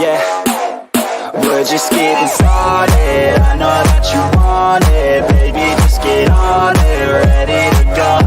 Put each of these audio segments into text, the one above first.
Yeah, we're just getting started. I know that you want it, baby, just get on it, ready to go.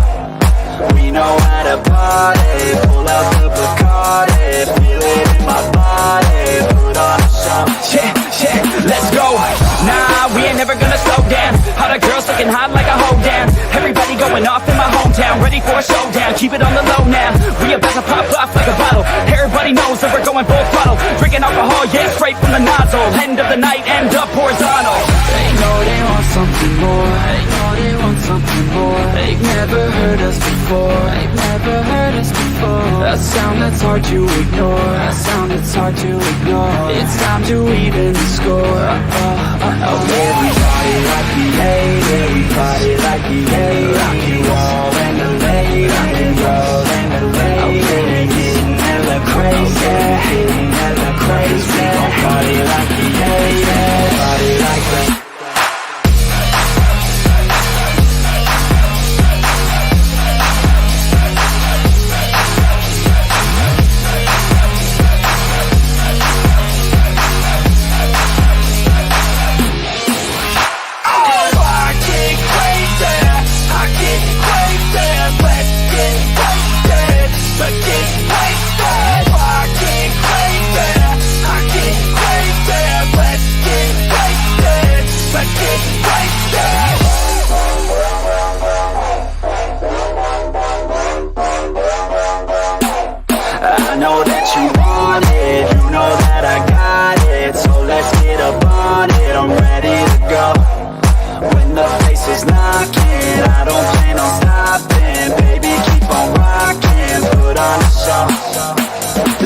We know how to party, pull out the Bacardi, feel it in my body, put on a show. Yeah, let's go. Nah, we ain't never gonna slow down. All the girls looking hot like a hoe down. Everybody going off in my hometown, ready for a showdown. Keep it on the low now, we about to pop off like a bottle. Everybody knows that we're going full throttle, drinking alcohol, yeah, straight from the nozzle. End of the night, end up horizontal. They know they want something more. They know they want something more. They've never heard us before. They've never heard us before. A sound that's hard to ignore. A sound that's hard to ignore. It's time to even the score. Everybody like we hate, everybody like we hate. Rock and roll and the late, rock and roll and the late. Getting hella crazy, getting hella crazy. We gon' party like we hate, party like that. I know that you want it, you know that I got it. So let's get up on it, I'm ready to go. When the place is knocking, I don't plan on stopping. Baby, keep on rocking, put on a show.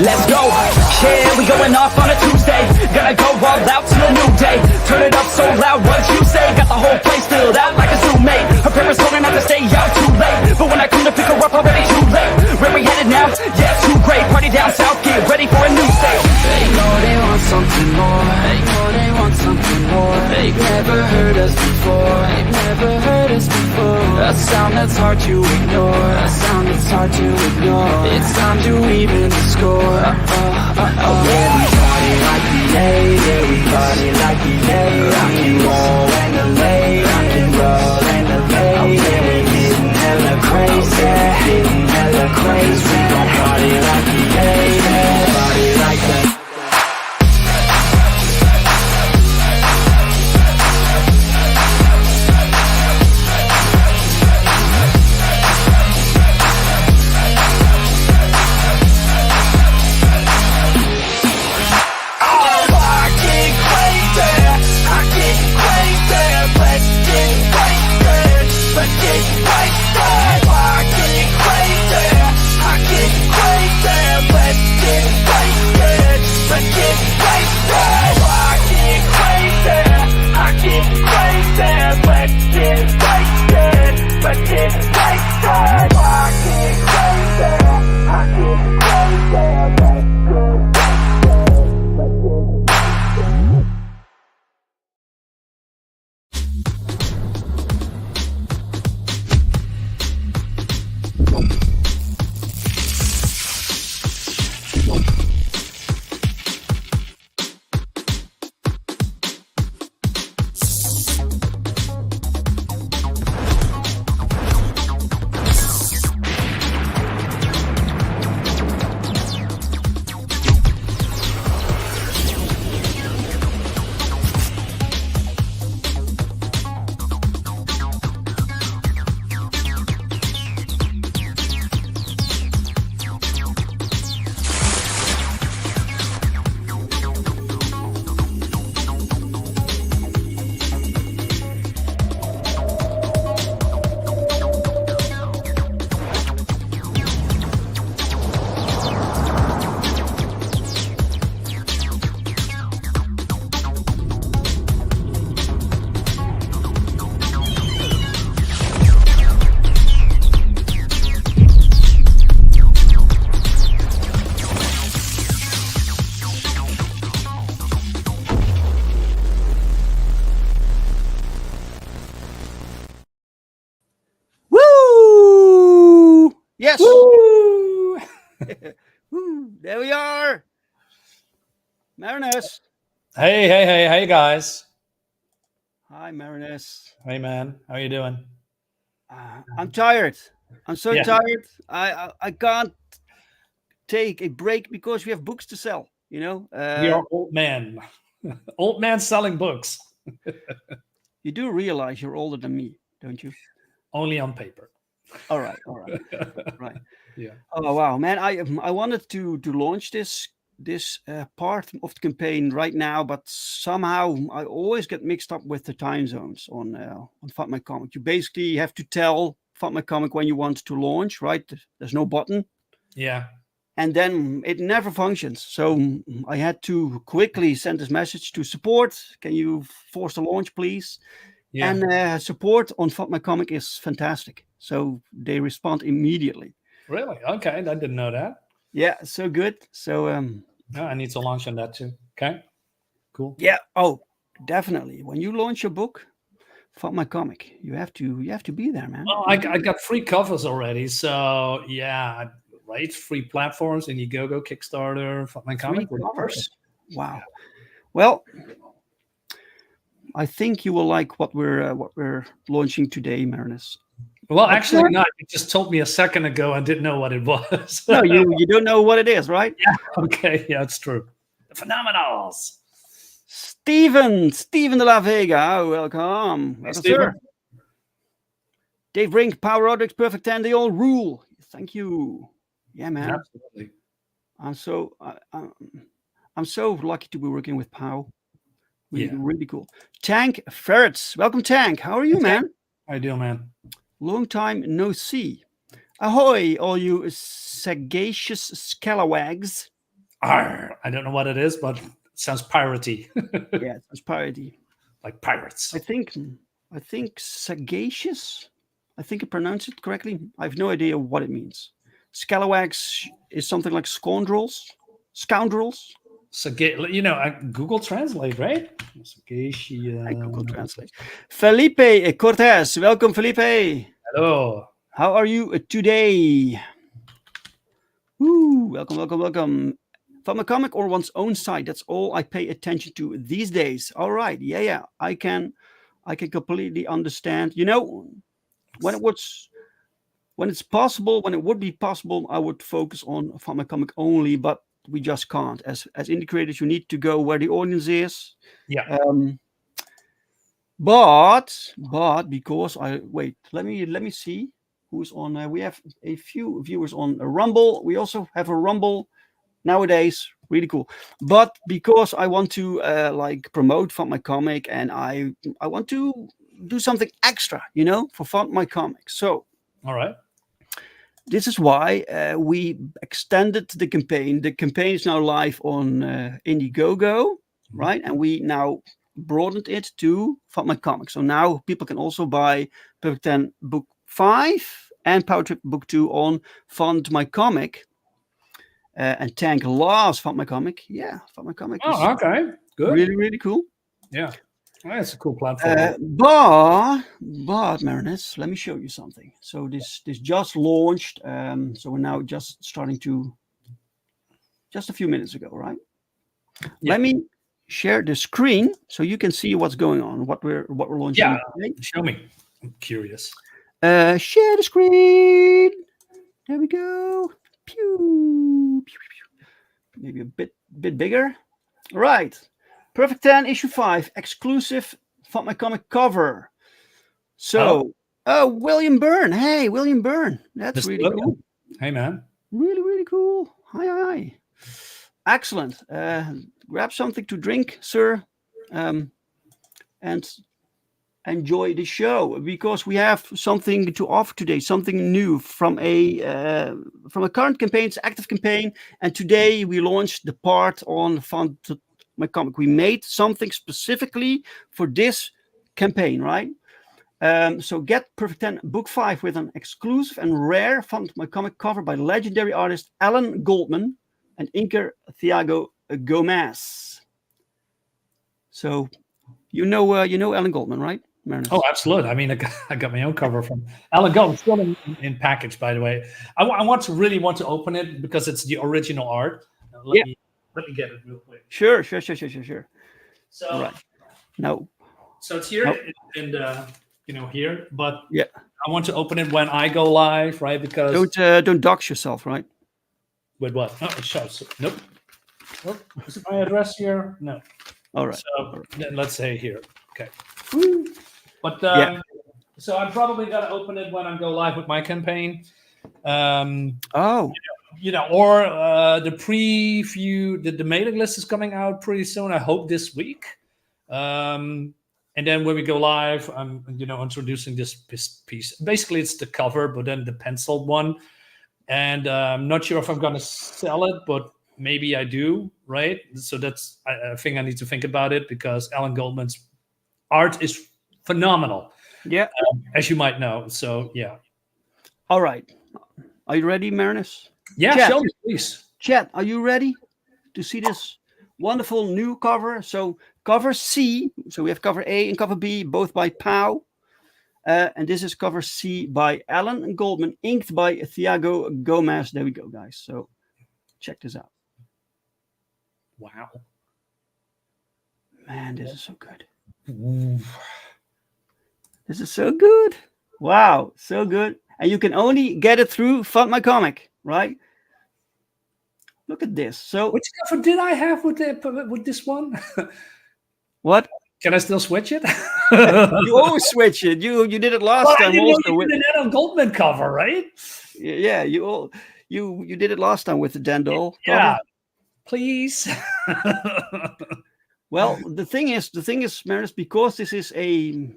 Let's go, yeah, we going off on a Tuesday. Gonna go all out till a new day. Turn it up so loud, what you say? Got the whole place filled out like a zoo mate. Her parents told her not to stay out too late, but when I come to pick her up, already too late. Where we headed now? Yeah, too great. Party down south, get ready for a new stage. They know they want something more. They know they want something more. They've never heard us before. They've never heard us before. A sound that's hard to ignore. A sound that's hard to ignore. It's time to even the score. Everybody like we hate, everybody like we hate. Rock and roll and the late, rock and roll and the late. Getting hella crazy, getting hella crazy. We gon' party like we hate, party like that. Yes. Woo! Woo, there we are. Marinus. Hey, guys. Hi, Marinus. Hey, man. How you doing? I'm tired. I'm so Yeah. tired. I can't take a break because we have books to sell. You know, We are old man. Old man selling books. you do realize you're older than me, don't you? Only on paper. All right, right. Yeah. Oh wow, man! I wanted to launch this part of the campaign right now, but somehow I always get mixed up with the time zones on FundMyComic. You basically have to tell FundMyComic when you want to launch, right? There's no button. Yeah. And then it never functions. So I had to quickly send this message to support. Can you force the launch, please? Yeah. And support on FundMyComic is fantastic. So they respond immediately. Really? Okay. I didn't know that. Yeah, so good. So No, I need to launch on that too. Okay. Cool. yeah. Oh, definitely. When you launch your book, FundMyComic, you have to be there, man. Well, I got free covers already. So yeah, right. Free platforms, Indiegogo, Kickstarter, FundMyComic. Free covers. Wow. Well, I think you will like what we're launching today, Marinus. Well, actually not. You just told me a second ago. I didn't know what it was. No, you don't know what it is, right? Yeah. Okay. Yeah, it's true. The Phenomenals. Steven de la Vega, welcome. Hey, Steven. Dave Brink, Power Rodriguez, Perfect 10, they all rule. Thank you. Yeah, man. Absolutely. I'm so lucky to be working with Pow. Yeah. Really cool. Tank Ferrets, welcome, Tank. How are you, man? How you doing, man? Long time no see. Ahoy, all you sagacious scalawags. Arr, I don't know what it is, but it sounds piratey. Yeah, it's piratey. Like pirates. I think sagacious. I think I pronounced it correctly. I have no idea what it means. Scalawags is something like scoundrels. Scoundrels. You know, Google Translate, right? I Google Translate. Felipe Cortez, welcome, Felipe. Hello. How are you today? Woo, welcome. FundMyComic or one's own site. That's all I pay attention to these days. All right, yeah. I can completely understand. You know, when it would be possible, I would focus on FundMyComic only, but we just can't. As indie creators, you need to go where the audience is. Yeah. But because let me see who's on. We have a few viewers on Rumble. We also have a Rumble nowadays. Really cool. But because I want to promote FundMyComic and I want to do something extra, you know, for FundMyComic. So all right. This is why we extended the campaign. The campaign is now live on Indiegogo, right? And we now broadened it to FundMyComic. So now people can also buy Perfect 10 Book 5 and Power Trip Book 2 on FundMyComic. And Tank loves FundMyComic. Yeah, FundMyComic. Oh, okay. Good. Really, really cool. Yeah. Well, that's a cool platform. But Marinus, let me show you something. So this just launched. So we're now just starting to, just a few minutes ago, right? Yeah. Let me share the screen so you can see what's going on, what we're launching. Yeah, today. Show me. I'm curious. Share the screen. There we go. Pew, pew, pew. Maybe a bit bigger. Right. Perfect 10 issue 5 exclusive FundMyComic cover. So, William Byrne. Hey, William Byrne. That's really cool. Hey, man. Really, really cool. Hi. Excellent. Grab something to drink, sir, and enjoy the show because we have something to offer today. Something new from a current campaign, it's an active campaign, and today we launched the part on FundMyComic. We made something specifically for this campaign, right? So get Perfect 10 Book 5 with an exclusive and rare FundMyComic cover by legendary artist Allan Goldman and inker Thiago Gomez. So you know Allan Goldman, right, Marinus? Oh, absolutely. I mean, I got my own cover from Allan Goldman, still in package, by the way. I really want to open it because it's the original art. Let let me get it real quick. Sure. So, All right. Now, so it's here Nope. and here, but yeah. I want to open it when I go live, right? Because Don't dox yourself, right? with what? Oh, it shows. Nope. Oh, is it my address here? No. All right. So then let's say here. Okay. Woo. But Yeah. so I'm probably gonna open it when I go live with my campaign. Oh, Or the preview, the mailing list is coming out pretty soon. I hope this week. And then when we go live, I'm introducing this piece. Basically, it's the cover, but then the penciled one. And I'm not sure if I'm gonna sell it, but maybe I do. Right. So that's I think I need to think about it because Allan Goldman's art is phenomenal. yeah. As you might know. So yeah. All right. Are you ready, Marinus? Yeah, Chat. show me, please. Chat, are you ready to see this wonderful new cover? So cover C. So we have cover A and cover B, both by Pau. And this is cover C by Allan Goldman, inked by Thiago Gomez. There we go, guys. So check this out. Wow. Man, this is so good. This is so good. Wow, so good. And you can only get it through FundMyComic, right? Look at this. So Which cover did I have with this one? what? Can I still switch it? You always switch it. You did it last I time didn't know also you with did an Allan Goldman cover, right? yeah. You did it last time with the Dandol Yeah. cover. Please. Well, the thing is, Marinus, because this is a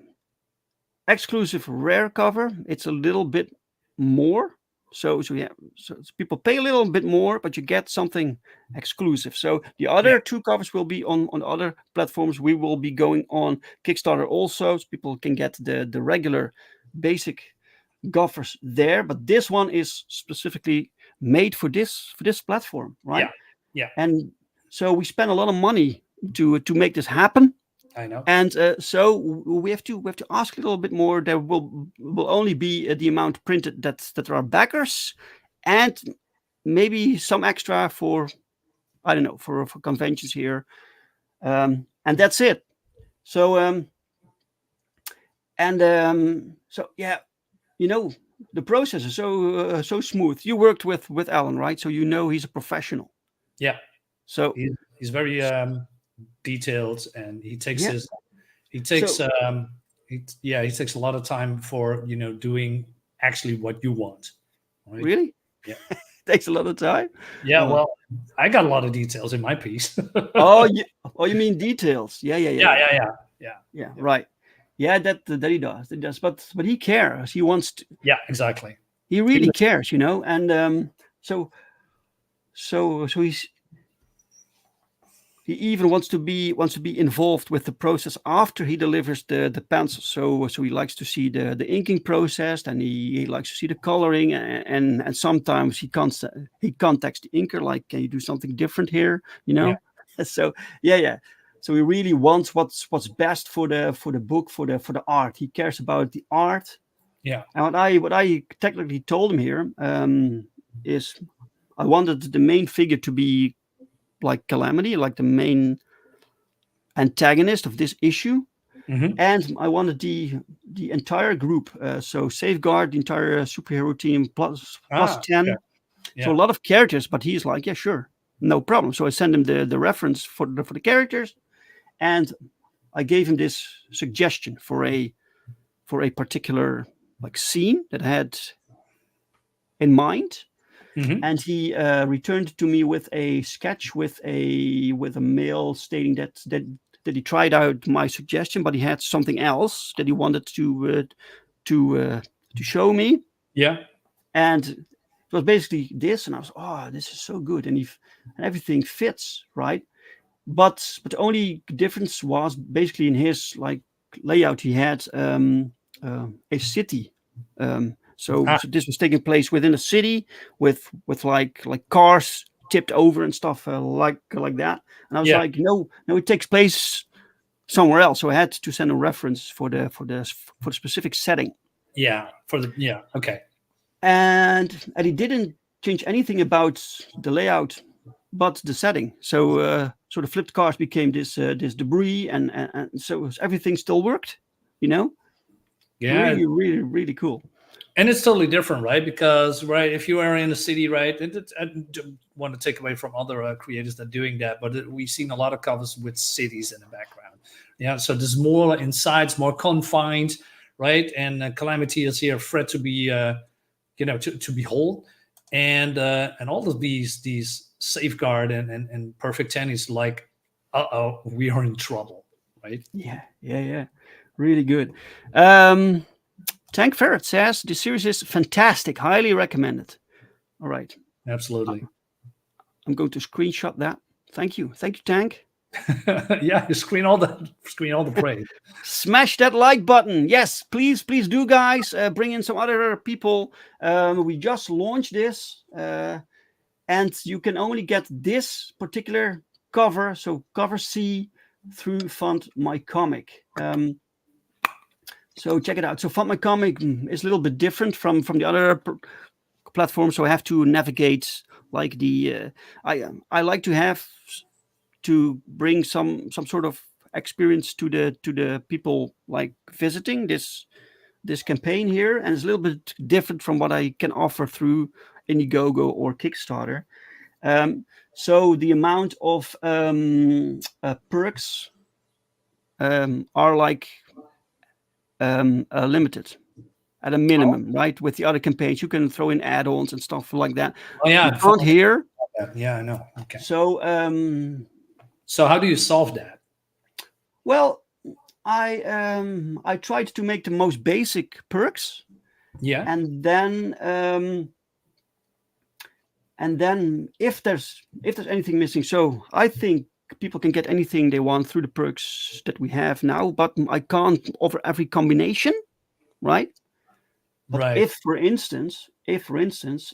exclusive rare cover, it's a little bit more. So people pay a little bit more, but you get something exclusive. So the other two covers will be on other platforms. We will be going on Kickstarter also, so people can get the regular basic covers there. But this one is specifically made for this platform, right? Yeah. And so we spent a lot of money to make this happen. I know. And so we have to ask a little bit more. There will only be the amount printed that are backers, and maybe some extra for, I don't know, for conventions here, and that's it. So so yeah, the process is so smooth. You worked with Allan, right? So he's a professional. Yeah. So he's very detailed, and he takes Yeah. he takes a lot of time for doing actually what you want. Right? really, Yeah. takes a lot of time. Yeah. Oh. Well, I got a lot of details in my piece. You mean details? Yeah. Yeah. Right. Yeah, that he does. But he cares. He wants to. Yeah. Exactly. He really cares, and so he even wants to be involved with the process after he delivers the pencil. So he likes to see the inking process, and he likes to see the coloring, and sometimes he contacts the inker, like, can you do something different here? Yeah. So yeah. So he really wants what's best for the book, for the art. He cares about the art. Yeah. And what I technically told him here is I wanted the main figure to be like Calamity, like the main antagonist of this issue. Mhm. And I wanted the entire group, so Safeguard, the entire superhero team, plus 10. okay. Yeah. So a lot of characters, but he's like, yeah, sure, no problem. So I sent him the reference for the characters, and I gave him this suggestion for a particular like scene that I had in mind. Mhm. And he returned to me with a sketch with a mail stating that he tried out my suggestion, but he had something else that he wanted to show me. Yeah. And it was basically this, and I was, this is so good, and everything fits, right? But the only difference was basically in his like layout. He had a city. So this was taking place within a city with like cars tipped over and stuff like that. And I was like, no, it takes place somewhere else. So I had to send a reference for the specific setting. Yeah. Okay. And he didn't change anything about the layout but the setting. So so the flipped cards became this this debris, and so everything still worked. You know, Yeah, really, really, really cool. and it's totally different, right? Because right, if you are in a city, right, I don't want to take away from other creators that are doing that, but we've seen a lot of covers with cities in the background. Yeah, so there's more inside, it's more confined, right? And Calamity is here, threat to be, to behold, and all of these safeguard and perfect 10 is like, we are in trouble, right? Yeah, yeah, yeah, really good. Tank Ferret says the series is fantastic, highly recommended. All right, Absolutely. I'm going to screenshot that. Thank you, Tank. Yeah, you screen all the praise. Smash that like button. Yes, please do, guys. Bring in some other people. We just launched this, and you can only get this particular cover, so cover C, through FundMyComic. So check it out. So FundMyComic is a little bit different from the other platforms. So I have to navigate like the. I like to have to bring some sort of experience to the people like visiting this campaign here, and it's a little bit different from what I can offer through Indiegogo or Kickstarter. So the amount of perks are like limited at a minimum, right? With the other campaigns, you can throw in add-ons and stuff like that. Oh yeah, you can't here. Yeah, I know. Okay. So how do you solve that? Well, I tried to make the most basic perks. Yeah. And then if there's anything missing, so I think people can get anything they want through the perks that we have now, but I can't offer every combination, right? But right. if for instance,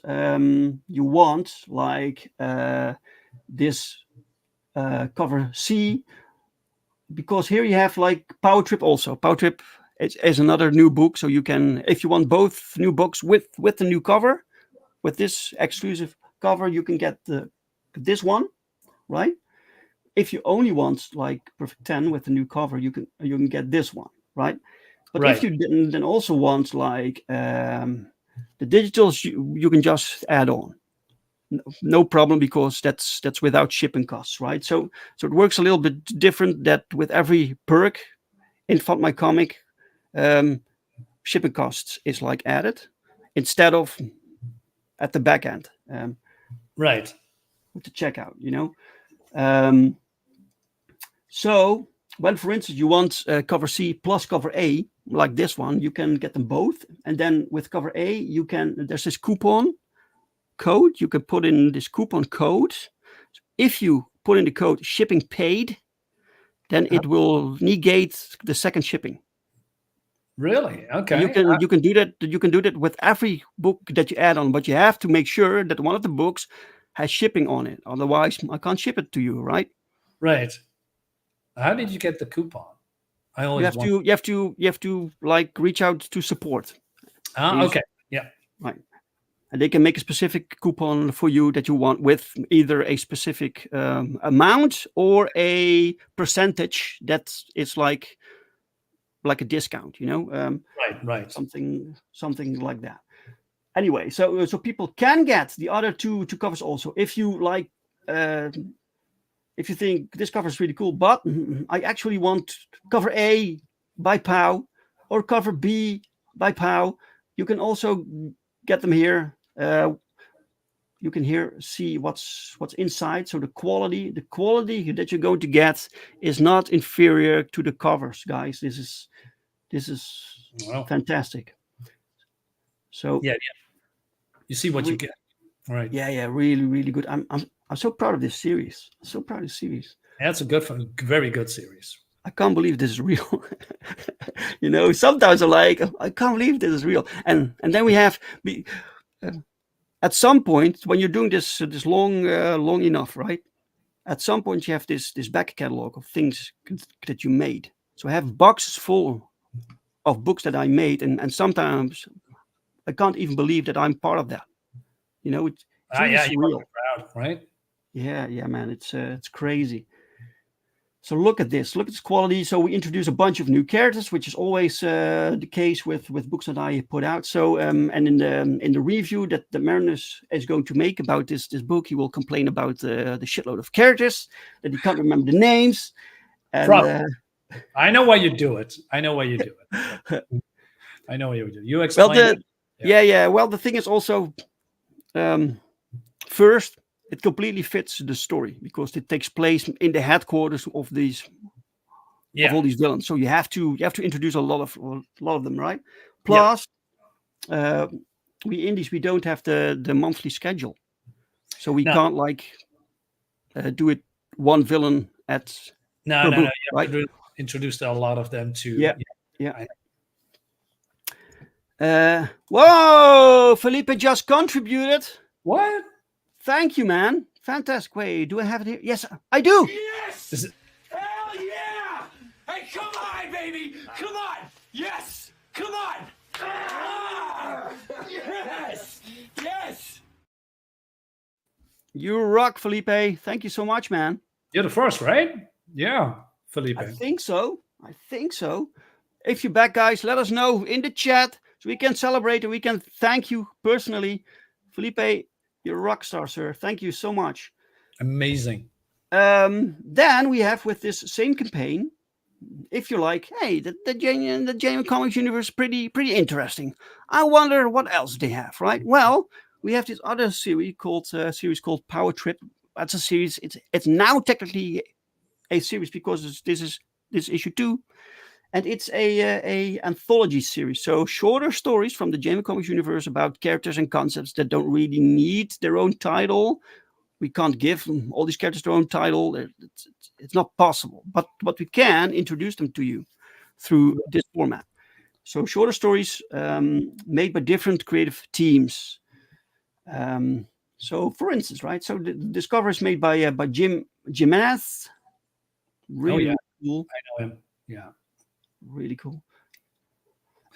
you want like this cover C, because here you have like Power Trip also. Power Trip is another new book, so you can, if you want both new books with the new cover, with this exclusive cover, you can get this one, right? If you only want like Perfect 10 with the new cover, you can get this one, right? But if you didn't, then also want like the digitals, you can just add on. No problem, because that's without shipping costs, right? So it works a little bit different, that with every perk in FundMyComic, shipping costs is like added instead of at the back end, right, with the checkout, so when, for instance, you want cover C plus cover A, like this one, you can get them both. And then with cover A, there's this coupon code. You can put in this coupon code. If you put in the code shipping paid, then it will negate the second shipping. Really? Okay. You can do that. You can do that with every book that you add on, but you have to make sure that one of the books has shipping on it. Otherwise, I can't ship it to you, right? Right. How did you get the coupon? I always you have to like reach out to support. Okay. Yeah. Right. And they can make a specific coupon for you that you want, with either a specific amount or a percentage that is like a discount, right. Something like that. Anyway, so people can get the other two covers also, if you like. If you think this cover is really cool, but I actually want cover A by POW or cover B by POW, you can also get them here. You can here see what's inside. So the quality that you're going to get is not inferior to the covers, guys. This is fantastic. So yeah, you see what you get, right? Yeah, really, really good. I'm so proud of this series. That's a very good series. I can't believe this is real. Sometimes I'm like, I can't believe this is real. And then we have, at some point when you're doing this long enough, right? At some point you have this back catalog of things that you made. So I have boxes full of books that I made, and sometimes I can't even believe that I'm part of that. It's really surreal. Proud, right? Yeah, man. It's crazy. So look at this. Look at this quality. So we introduce a bunch of new characters, which is always the case with books that I put out. So and in the review that the Marinus is going to make about this book, he will complain about the shitload of characters that he can't remember the names. And I know why you do it. I know why you do it. I know what you do. You well, explain it. yeah. Well, the thing is also, first, it completely fits the story because it takes place in the headquarters of these of all these villains. So you have to introduce a lot of them, right? Plus, we indies, we don't have the monthly schedule, so we can't like do it one villain at no. book, You right? have to introduce a lot of them too. Yeah. Whoa! Felipe just contributed. What? Thank you, man. Fantastic. Wait, do I have it here? Yes, I do. Yes! Hell yeah! Hey, come on, baby! Come on! Yes! Come on! Ah! Yes! Yes! You rock, Felipe. Thank you so much, man. You're the first, right? Yeah, Felipe. I think so. If you're back, guys, let us know in the chat so we can celebrate and we can thank you personally. Felipe, you're a rock star, sir. Thank you so much. Amazing. Then we have with this same campaign, if you like, hey, the Jamie Comics universe pretty interesting. I wonder what else they have, right? Well, we have this other series called Power Trip. That's a series. It's now technically a series because this is issue 2, and it's a anthology series. So shorter stories from the Jamie Comics universe about characters and concepts that don't really need their own title. We can't give them all these characters their own title. It's not possible. But we can introduce them to you through this format. So shorter stories made by different creative teams. So for instance, right? So this cover is made by Jim Jimenez. Really cool. I know him. Yeah. Really cool.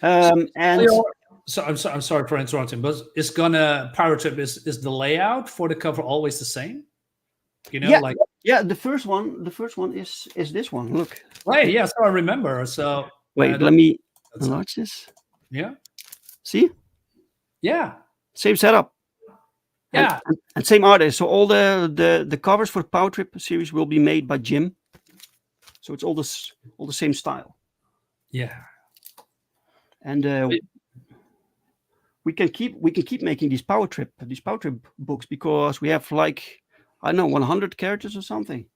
So I'm sorry for interrupting, but it's gonna Power Trip is the layout for the cover always the same? You know, the first one is this one. Look. Right, yeah, so I remember. So wait, let me enlarge this. Yeah. See? Yeah. Same setup. Yeah. And same artist. So all the covers for Power Trip series will be made by Jim. So it's all the same style. Yeah. And we can keep making these Power Trip books because we have like, I don't know, 100 characters or something.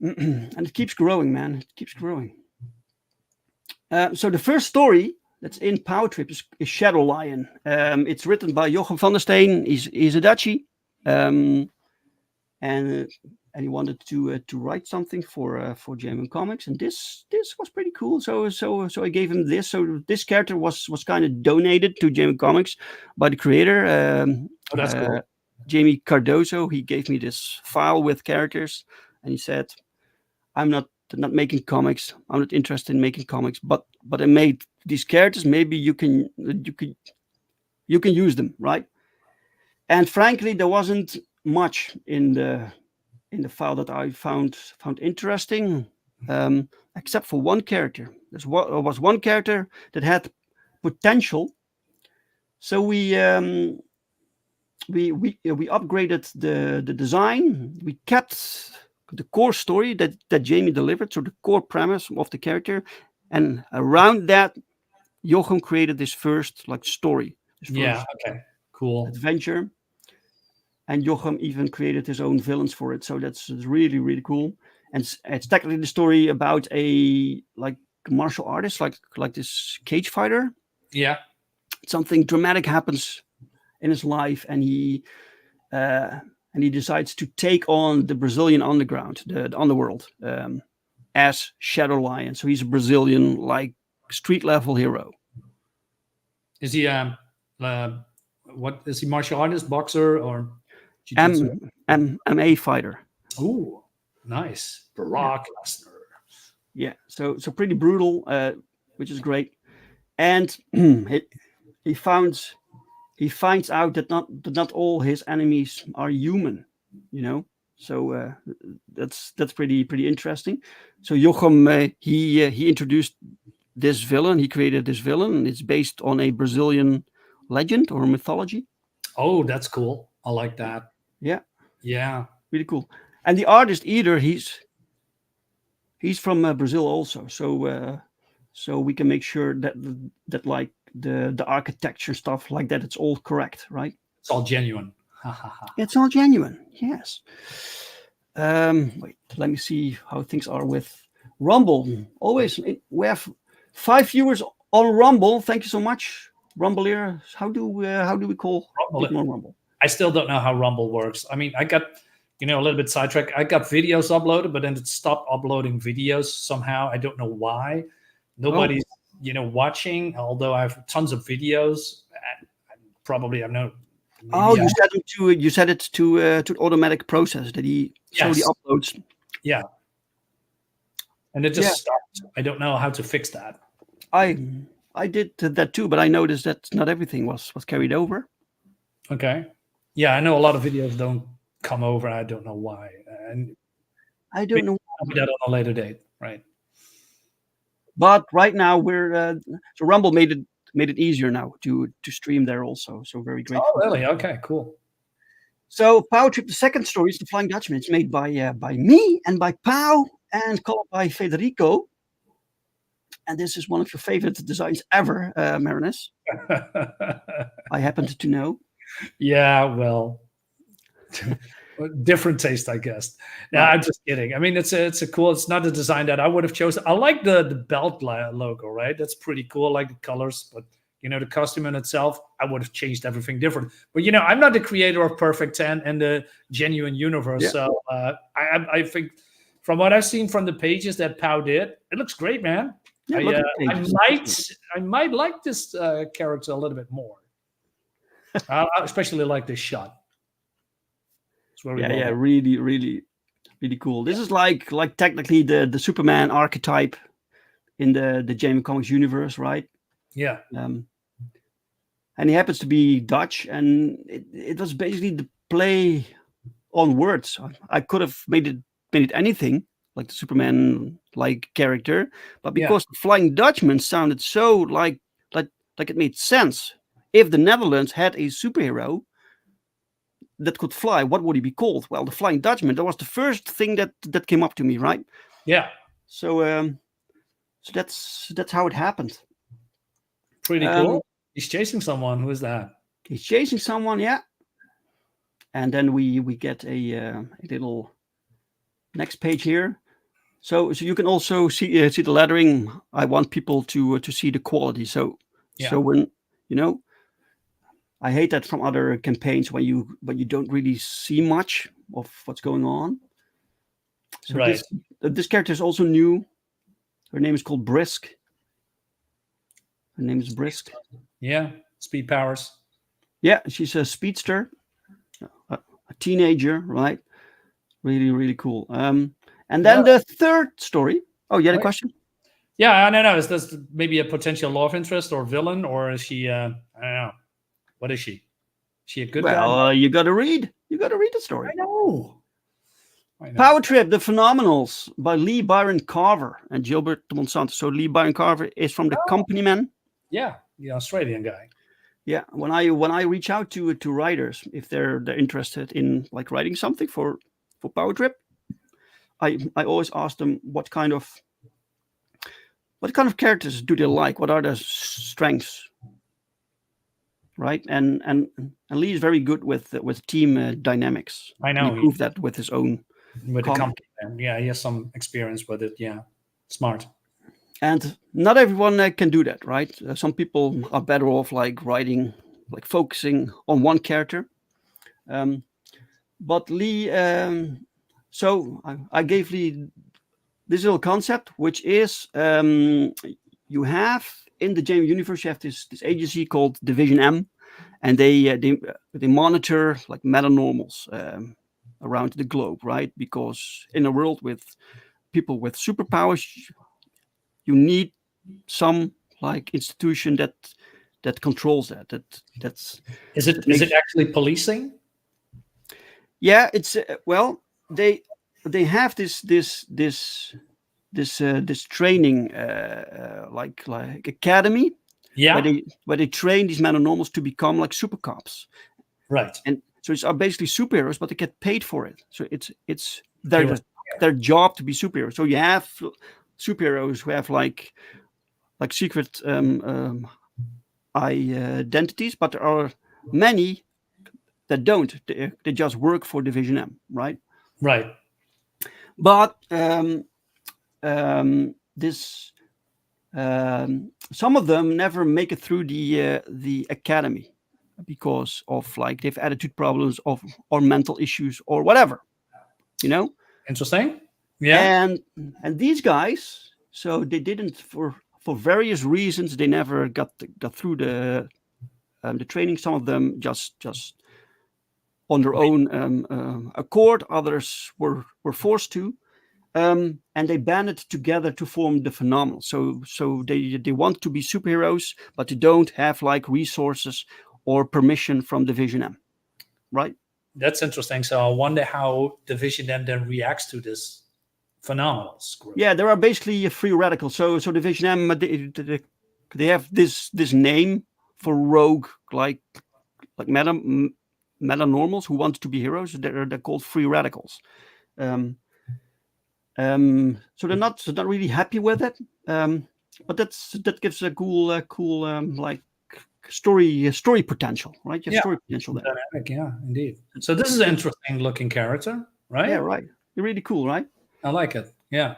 And it keeps growing, man. It keeps growing. So the first story that's in Power Trip is Shadow Lion. It's written by Jochem van der Steen. He's a Dutchie. And he wanted to write something for Jamie Comics, and this was pretty cool. So I gave him this. So this character was kind of donated to Jamie Comics by the creator. That's cool. Jamie Cardozo. He gave me this file with characters, and he said, "I'm not making comics. I'm not interested in making comics, but I made these characters. Maybe you can use them, right?" And frankly, there wasn't much in the file that I found interesting, except for one character. There was one character that had potential. So we upgraded the design. We kept the core story that Jamie delivered, so the core premise of the character, and around that, Jochem created this first story. Okay, cool adventure. And Jochem even created his own villains for it. So that's really, really cool. And it's technically the story about a martial artist, like this cage fighter. Yeah. Something dramatic happens in his life, and he decides to take on the Brazilian underground, the underworld, as Shadow Lion. So he's a Brazilian street level hero. Is he what is he, martial artist, boxer, or MMA fighter? Oh, nice. Brock Lesnar. Yeah, so pretty brutal, which is great. And he finds out that not all his enemies are human. you know. So that's pretty interesting. So Jochem, he introduced this villain. He created this villain. It's based on a Brazilian legend or mythology. Oh, that's cool. I like that. Yeah, Yeah. really cool. And the artist either he's from Brazil also. So we can make sure that like the architecture stuff like that, it's all correct, right? It's all genuine. It's all genuine. Yes. Wait, let me see how things are with Rumble. Always, we have 5 viewers on Rumble. Thank you so much, Rumble here. How do we call people on Rumble? I still don't know how Rumble works. I mean, I got, a little bit sidetracked. I got videos uploaded, but then it stopped uploading videos somehow. I don't know why. Nobody's, watching, although I have tons of videos. Probably, I know. Oh, you set it to automatic process that he slowly uploads. Yeah. And it just stopped. I don't know how to fix that. I did that too, but I noticed that not everything was carried over. Okay. Yeah, I know a lot of videos don't come over. I don't know why. And I don't know. I'll do that on a later date, right? But right now we're so Rumble made it easier now to stream there also. So very grateful. Oh, really? Okay, cool. So Power Trip, the second story is The Flying Dutchman. It's made by me and by Pau and colored by Federico. And this is one of your favorite designs ever, Marinus. I happened to know. Yeah, well, different taste, I guess. No, I'm just kidding. I mean, it's a cool. It's not a design that I would have chosen. I like the belt logo, right? That's pretty cool. I like the colors, but the costume in itself, I would have changed everything different. But I'm not the creator of Perfect 10 and the Genuine Universe, so I think from what I've seen from the pages that Pau did, it looks great, man. Yeah, I might like this character a little bit more. I especially like this shot. Really, really, really cool. This is like technically the Superman archetype in the Jamie Comics universe, right? Yeah. And he happens to be Dutch, and it was basically the play on words. I could have made it anything like the Superman like character, but because the Flying Dutchman sounded so like it made sense. If the Netherlands had a superhero that could fly, what would he be called? Well, the Flying Dutchman. That was the first thing that came up to me, right? Yeah. So that's how it happened. Pretty cool. He's chasing someone. Who is that? He's chasing someone, yeah. And then we get a little next page here. So you can also see the lettering. I want people to see the quality. So when I hate that from other campaigns when you don't really see much of what's going on. So right. This character is also new. Her name is called Brisk. Her name is Brisk. Yeah, speed powers. Yeah, she's a speedster, a teenager, right? Really, really cool. And then the third story. Oh, you had a question? Yeah, I don't know. Is this maybe a potential love interest or villain, or is she? I don't know. What is she? Is she a good guy? Well, you got to read. You got to read the story. I know. Power Trip: The Phenomenals by Lee Byron Carver and Gilbert Monsanto. So Lee Byron Carver is from the Company Man. Yeah, the Australian guy. Yeah, when I reach out to writers, if they're interested in like writing something for Power Trip, I always ask them what kind of characters do they like? What are their strengths? Right, and Lee is very good with team dynamics. I know. He proved that with his own the company. Yeah, he has some experience with it. Yeah, smart. And not everyone can do that, right? Some people are better off like writing, like focusing on one character. But Lee, so I gave Lee this little concept, which is you have in the Jamie universe, you have this agency called Division M, and they monitor like meta-normals around the globe, right? Because in a world with people with superpowers, you need some like institution that controls that. Is it actually policing? Yeah, it's well, they have this training like academy Yeah, where they train these men and normals to become like super cops, right. and so it's are basically superheroes, but they get paid for it. So it's Heroes. their job to be superheroes. So you have superheroes who have like secret identities, but there are many that don't. They just work for Division M, right? Right. But this some of them never make it through the academy because of like they've attitude problems of or mental issues or whatever, you know. Interesting. Yeah. And these guys, so they didn't for various reasons they never got through the training. Some of them just on their own accord. Others were forced to. And they banded together to form the Phenomenal. So they want to be superheroes, but they don't have like resources or permission from Division M, right? That's interesting. So I wonder how Division then reacts to this Phenomenals group. Yeah, there are basically free radicals. So Division M they have this name for rogue like meta normals who want to be heroes. They're called free radicals. So they're not really happy with it. But that gives a cool like story potential, right? You have Yeah. story potential there. Dynamic, yeah, indeed. So this is an interesting looking character, right? Yeah, right. You're really cool, right? I like it. Yeah.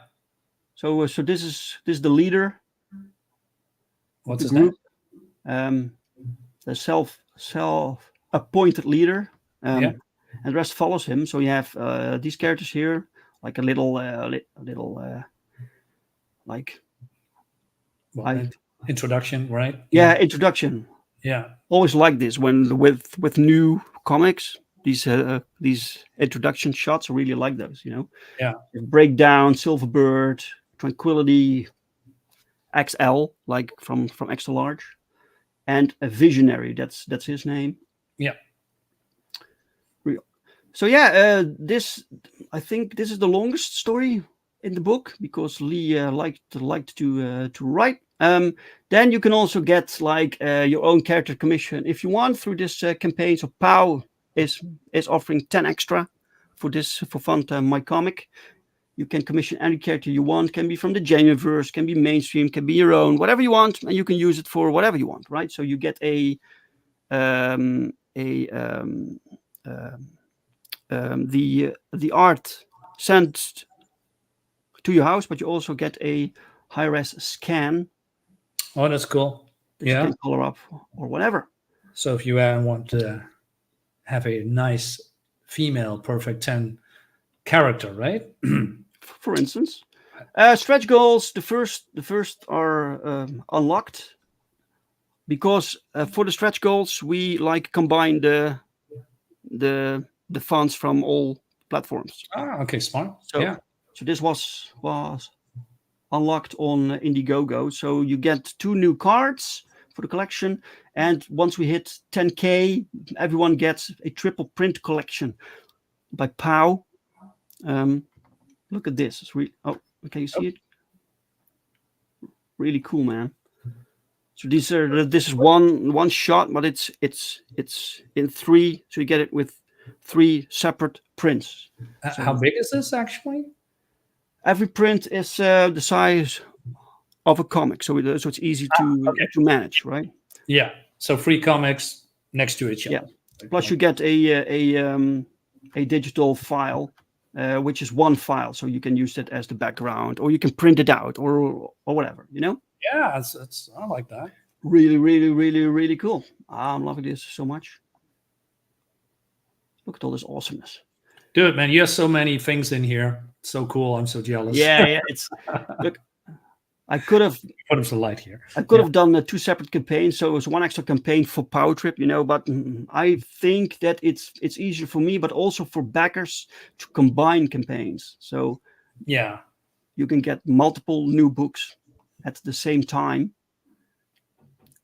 So this is the leader What's of his the name? group, the self appointed leader, Yeah. and the rest follows him. So you have these characters here, like a little like Well, introduction, right? yeah, introduction. Yeah. Always like this when with new comics, these introduction shots. I really like those. You know, Yeah. Breakdown, Silverbird, Tranquility, XL, like from extra large, and a Visionary. That's his name. Yeah. So yeah, I think this is the longest story in the book because Lee liked to write. Then you can also get like your own character commission if you want through this campaign. So POW is offering 10 extra for FundMyComic. You can commission any character you want. Can be from the Genuverse, can be mainstream, can be your own, whatever you want, and you can use it for whatever you want, right? So you get the art sent to your house, but you also get a high-res scan. Oh, that's cool. Yeah. You can color up or whatever. So if you want to have a nice female perfect 10 character, right? For instance, stretch goals. The first are unlocked because for the stretch goals we like combine the funds from all platforms. Ah, okay, smart. So, yeah. So this was unlocked on Indiegogo. So you get 2 new cards for the collection, and once we hit 10K, everyone gets a triple print collection by POW. Look at this. It's really can you see it? Really cool, man. So this is one shot, but it's in 3. So you get it with 3 separate prints. So How big is this actually? every print is the size of a comic, so it's easy to manage, right? Yeah. So 3 comics next to each other. Yeah. Plus you get a digital file, which is one file, so you can use that as the background, or you can print it out, or whatever, you know. Yeah, it's I like that. Really, really, really, really cool. I'm loving this so much. Look at all this awesomeness. Dude, man, you have so many things in here. So cool. I'm so jealous. Yeah. It's look. I could have put up some light here. I could have done 2 separate campaigns, so it was 1 extra campaign for Power Trip, you know. But I think that it's easier for me, but also for backers to combine campaigns. So yeah, you can get multiple new books at the same time.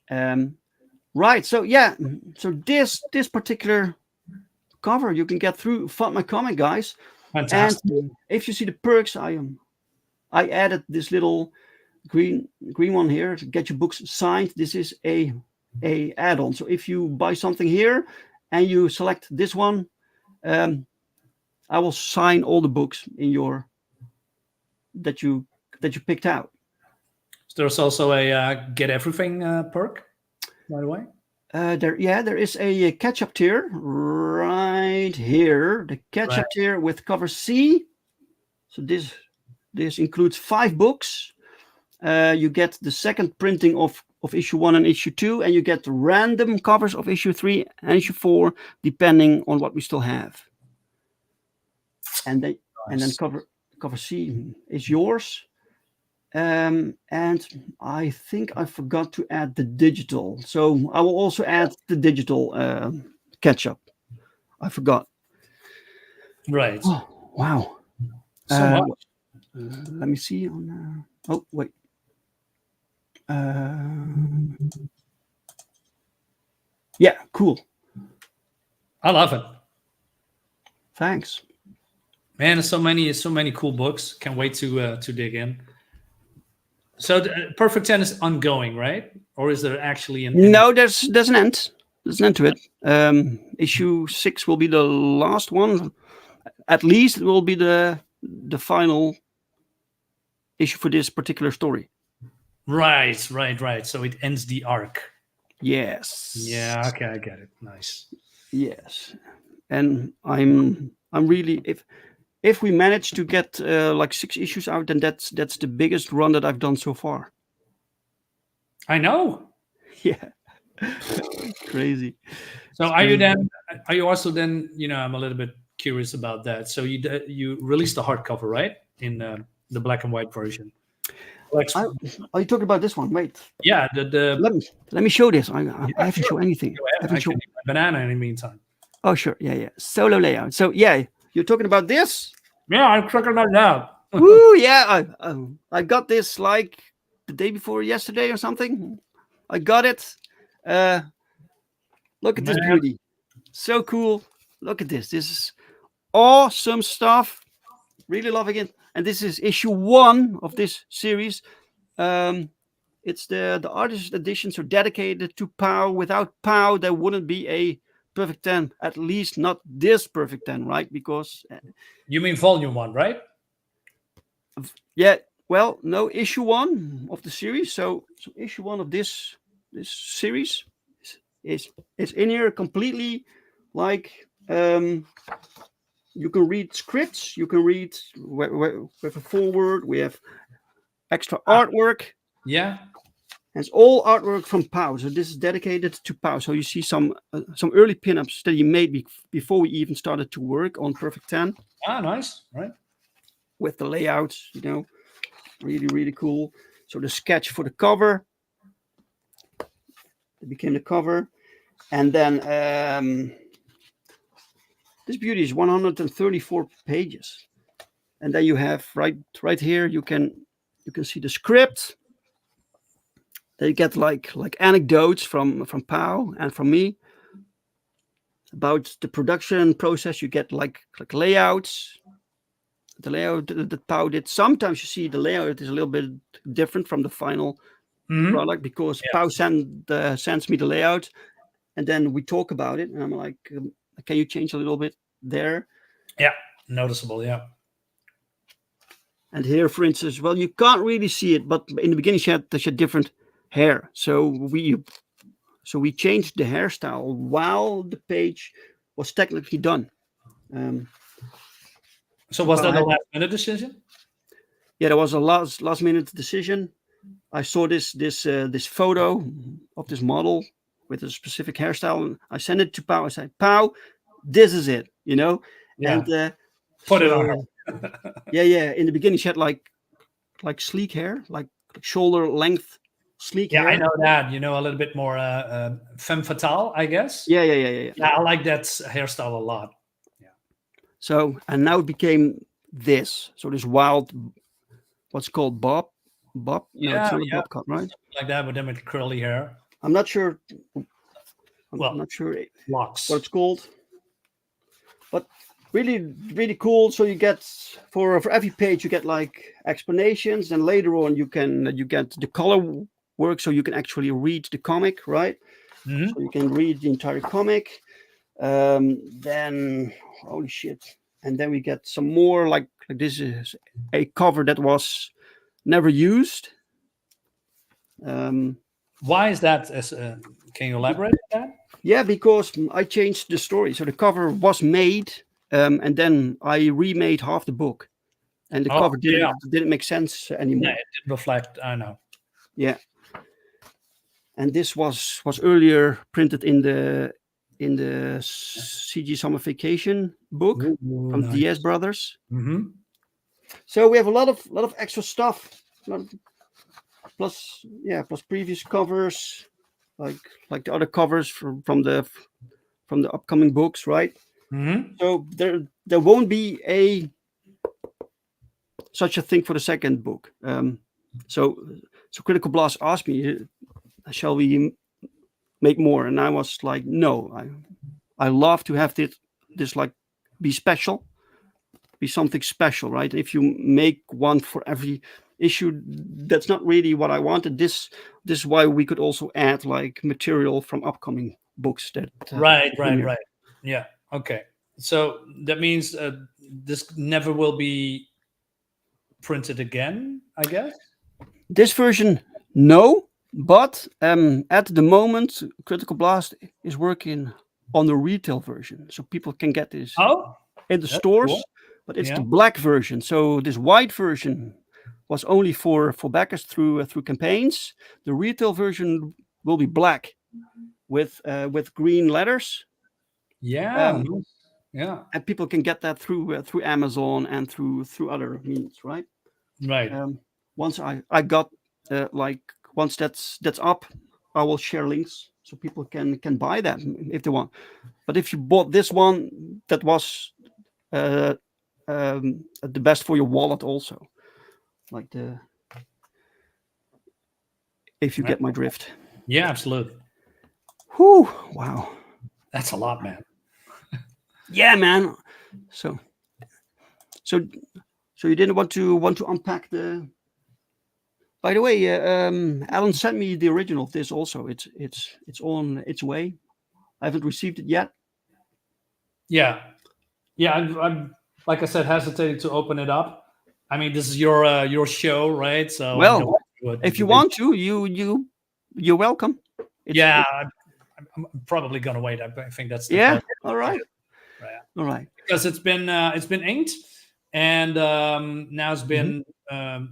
Right. So yeah. So this particular cover. You can get through FundMyComic, guys. Fantastic. And if you see the perks, I added this little green one here to get your books signed. This is a add-on. So if you buy something here and you select this one, I will sign all the books in your that you picked out. There's also a get everything perk, by the way. There is a catch-up tier right here. The catch-up tier with cover C. So this includes 5 books. You get the second printing of issue 1 and issue 2, and you get random covers of issue 3 and issue 4, depending on what we still have. And then cover C is yours. And I think I forgot to add the digital. So I will also add the digital catch-up. I forgot. Right. Oh, wow. So much. Let me see. Oh, wait. Yeah, cool. I love it. Thanks. Man, there's so many cool books. Can't wait to dig in. So Perfect 10 is ongoing, right? Or is there actually an No, there's an end. There's an end to it. Issue 6 will be the last one. At least it will be the final issue for this particular story. Right. So it ends the arc. Yes. Yeah, okay, I get it. Nice. Yes. And I'm really, if we manage to get like 6 issues out, then that's the biggest run that I've done so far. I know. Yeah. Crazy. So are you also then, I'm a little bit curious about that. So you released the hardcover, right? In the black and white version. Are you talking about this one? Wait. Yeah, the let me show this. I haven't shown anything. I can eat my banana in the meantime. Oh, sure. Yeah. Solo layout. So yeah, you're talking about this? Yeah, I'm checking that out. Woo, yeah. I got this like the day before yesterday or something. I got it. Look at this beauty. So cool. Look at this. This is awesome stuff. Really loving it. And this is issue 1 of this series. It's the artist edition, so dedicated to POW. Without POW, there wouldn't be a Perfect 10. At least not this Perfect 10, right? Because you mean volume 1, right? Yeah. Well, no, issue 1 of the series. So issue 1 of this series is in here completely. Like you can read scripts. You can read with a forward. We have extra artwork. Yeah. And it's all artwork from POW. So this is dedicated to POW. So you see some early pinups that you made before we even started to work on Perfect 10. Ah, nice. Right. With the layouts, really, really cool. So the sketch for the cover. It became the cover. And then this beauty is 134 pages. And then you have right here, you can see the script. They get like anecdotes from POW and from me about the production process. You get like layouts. The layout that POW did. Sometimes you see the layout is a little bit different from the final product because POW sends me the layout, and then we talk about it. And I'm like, can you change a little bit there? Yeah, noticeable. Yeah. And here, for instance, well, you can't really see it, but in the beginning she had different hair. So we changed the hairstyle while the page was technically done. So was that a last minute decision? Yeah, there was a last minute decision. I saw this photo of this model with a specific hairstyle, and I sent it to POW. I said, POW, this is it, Yeah. And put it on her. yeah. In the beginning, she had like sleek hair, like shoulder length sleek hair. Yeah, I know that. A little bit more femme fatale, I guess. Yeah. Yeah, I like that hairstyle a lot. So, and now it became this. So this wild, what's called bob. No, it's not a bob cut, right? Like that, but then with curly hair. I'm not sure. Well, I'm not sure locks. what it's called. but really cool. So you get for every page you get like explanations, and later on you get the color work, so you can actually read the comic, right? Mhm. So you can read the entire comic. Then holy shit, and then we get some more like this is a cover that was never used. Why is that? Can you elaborate on that? Yeah, because I changed the story. So the cover was made, and then I remade half the book, and the Oh, cover yeah. didn't make sense Yeah, anymore. it didn't reflect. I know. Yeah, and this was earlier printed in the CG Summer Vacation book Ooh, from nice. DS Brothers. Mhm. So we have a lot of extra stuff. Plus previous covers, like the other covers from the upcoming books, right? Mhm. So there won't be such a thing for the second book. So Critical Blast asked me, shall we make more? And I was like, no, I love to have this like be special, be something special, right? If you make one for every issue, that's not really what I wanted. This is why we could also add like material from upcoming books that Right. premiere. Yeah. Okay. So that means this never will be printed again, I guess. This version, no, but at the moment, Critical Blast is working on the retail version, so people can get this Oh, in the that's stores. cool. But it's Yeah. the black version. So this white version was only for backers through campaigns. The retail version will be black with green letters, Yeah. um, Nice. Yeah. and people can get that through Amazon and through other means, right? Right. Once I got like once that's up, I will share links so people can buy that if they want. But if you bought this one, that was the best for your wallet also. Like if you Right. get my drift. Yeah. Absolutely. Whew, wow. That's a lot, man. Yeah, man. So so so you didn't want to unpack the. By the way, Alan sent me the original of this also. It's on its way. I haven't received it yet. Yeah. Yeah. I'm like I said, hesitating to open it up. I mean, this is your show, right? So you Well, know, what if the you want to, you're welcome. yeah, I'm probably gonna wait. I think that's the Yeah. best. All right. Right. All right. Because it's been inked, and now it's Mhm. been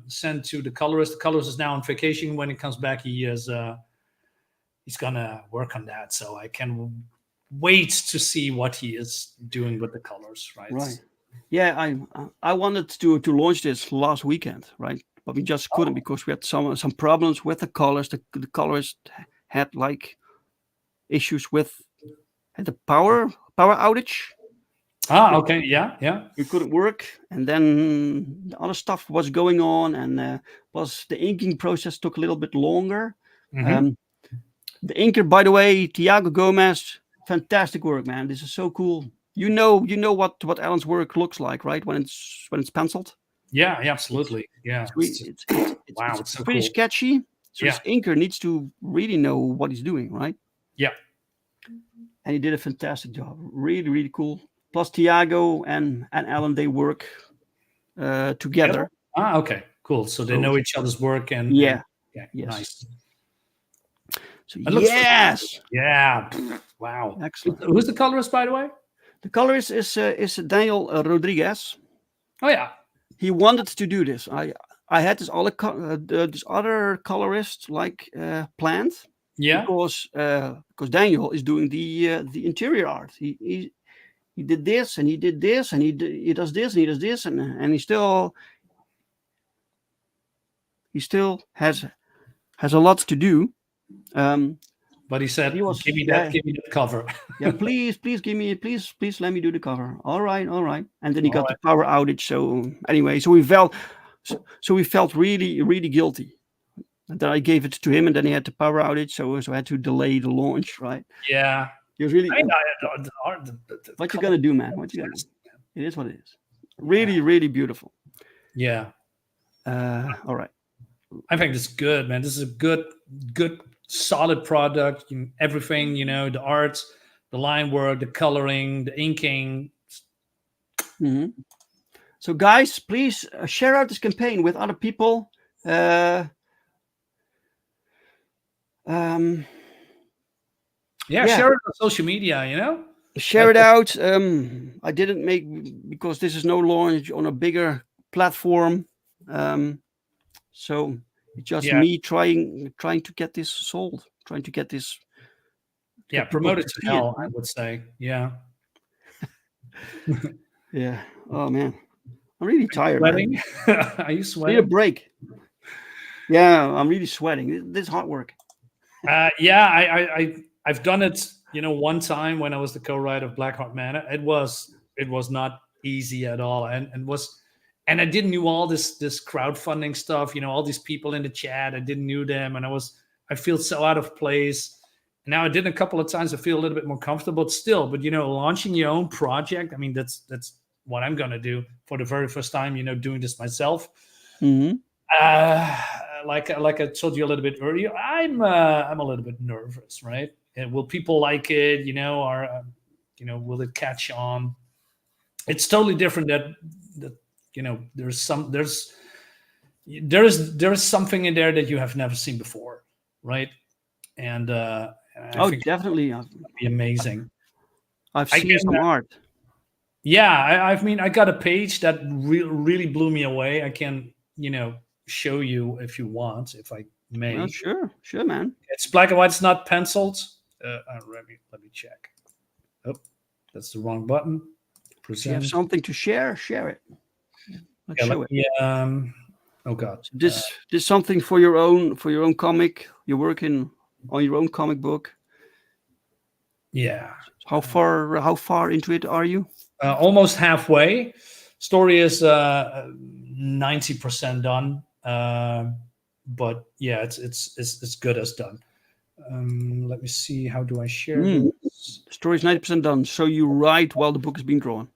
sent to the colorist. The colorist is now on vacation. When he comes back, he's gonna work on that. So I can wait to see what he is doing with the colors. Right. Right. Yeah, I wanted to launch this last weekend, right? But we just couldn't because we had some problems with the colors. The colorist had like issues with had the power outage. Ah. Okay. Yeah. Yeah. It couldn't work, and then the other stuff was going on, and plus the inking process took a little bit longer. Hmm. Um, the inker, by the way, Tiago Gomez, fantastic work, man. This is so cool. You know what Alan's work looks like, right? When it's penciled, Yeah. Yeah. it's Absolutely. Yeah. re- Wow. it's It's so pretty cool. sketchy. So Yeah. this inker needs to really know what he's doing, right? Yeah. And he did a fantastic job. Really cool. Plus Tiago and Alan, they work Together? together. Ah. Okay. Cool. So they So know each other's work and yeah, yeah. yes. Nice. So It looks yes, Yeah. Wow. excellent. Who's the colorist, by the way? The colorist is Daniel Rodriguez. Oh yeah. He wanted to do this. I had this other colorist like planned Yeah. because Daniel is doing the interior art. He did this and he did this and he does this and he does this and he still has a lot to do. But he said, He was give me yeah, that cover. yeah, please give me please let me do the cover. All right. And then he All got the right. power outage. So anyway, so we felt really guilty. And then I gave it to him, and then he had the power outage, so I had to delay the launch, right? Yeah. You're really. I mean, the What you color- gonna do, man? What you gonna do? It is what it is. Really, really beautiful. Yeah, All right. I think it's good, man. This is a good, solid product. Everything, the art, the line work, the coloring, the inking. Mhm. So, guys, please share out this campaign with other people. Yeah, Yeah. share it on social media. Share it out. I didn't make because this is no launch on a bigger platform. So it's just Yeah. me trying to get this sold, trying to get this. Yeah, get people promote it to to see hell, I would say. Yeah. Yeah. Oh man, I'm really tired, man. Sweating? Are you Need a sweating? break. Yeah, I'm really sweating. This is hard work. Yeah, I've done it, one time when I was the co-writer of Blackheart Manor. It was not easy at all, and I didn't knew all this crowdfunding stuff. All these people in the chat, I didn't knew them, and I feel so out of place. Now I did a couple of times. I feel a little bit more comfortable still, but launching your own project. I mean, that's what I'm gonna do for the very first time. Doing this myself. Mm-hmm. Like I told you a little bit earlier, I'm a little bit nervous, right? And will people like it? Or will it catch on? It's totally different. That there's something in there that you have never seen before, right? And I think Definitely. it'll be amazing. I've I seen guess some art. Yeah, I mean, I got a page that really blew me away. I can, show you if you want, if I may. Well, sure, man. It's black and white. It's not penciled. Let me check. Oh, that's the wrong button. If you Present. have something to share it. Let's show it. Oh God. This something for your own comic. You're working on your own comic book. Yeah. How far into it are you? Almost halfway. Story is 90% done. But yeah, it's good as done. Let me see. How do I share this? The story is 90% done. So you write while the book is being drawn.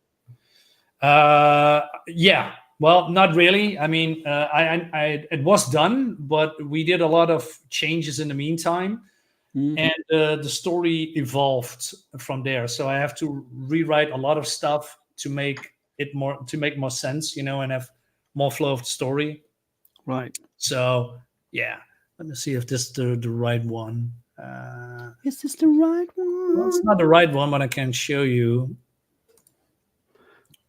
Yeah. Well, not really. I mean, it was done, but we did a lot of changes in the meantime, and the story evolved from there. So I have to rewrite a lot of stuff to make more sense, and have more flow of the story. Right. So yeah, let me see if this is the right one. Is this the right one? Well, it's not the right one, but I can show you.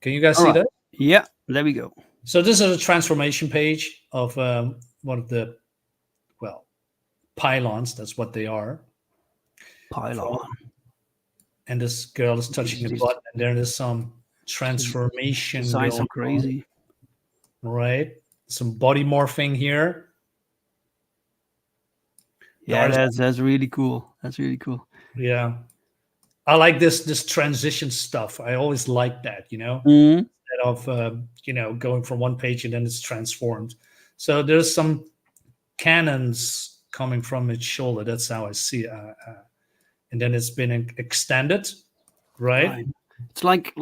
Can you guys see that? Yeah, there we go. So this is a transformation page of one of the pylons. That's what they are. Pylon. And this girl is touching a button, and there is some transformation. Designs are crazy. Right? Some body morphing here. Yeah, that's really cool. That's really cool. Yeah. I like this transition stuff. I always like that, Mm-hmm. Instead of going from one page and then it's transformed. So there's some cannons coming from its shoulder. That's how I see it. And then it's been extended, right? It's like